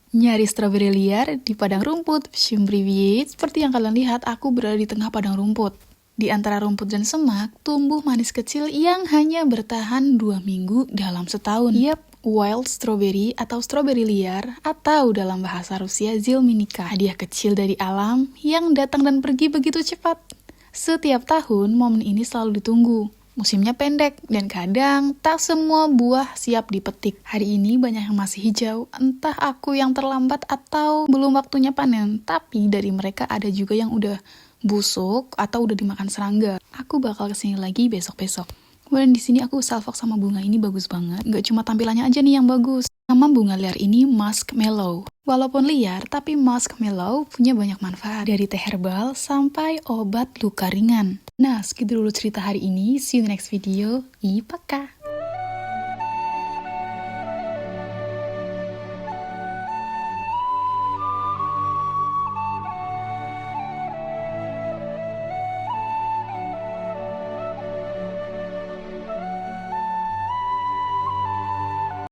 Nyari stroberi liar di padang rumput. Seperti yang kalian lihat, aku berada di tengah padang rumput. Di antara rumput dan semak, tumbuh manis kecil yang hanya bertahan 2 minggu dalam setahun. Yap, wild strawberry atau stroberi liar, atau dalam bahasa Rusia zilminika. Hadiah kecil dari alam yang datang dan pergi begitu cepat. Setiap tahun, momen ini selalu ditunggu. Musimnya pendek, dan kadang tak semua buah siap dipetik. Hari ini banyak yang masih hijau, entah aku yang terlambat atau belum waktunya panen. Tapi dari mereka ada juga yang udah busuk atau udah dimakan serangga. Aku bakal kesini lagi besok-besok. Kemudian di sini aku salvok sama bunga ini bagus banget. Gak cuma tampilannya aja nih yang bagus. Nama bunga liar ini muskmallow. Walaupun liar, tapi muskmallow punya banyak manfaat. Dari teh herbal sampai obat luka ringan. Nah, segitu dulu cerita hari ini. See you in the next video. Ipaka!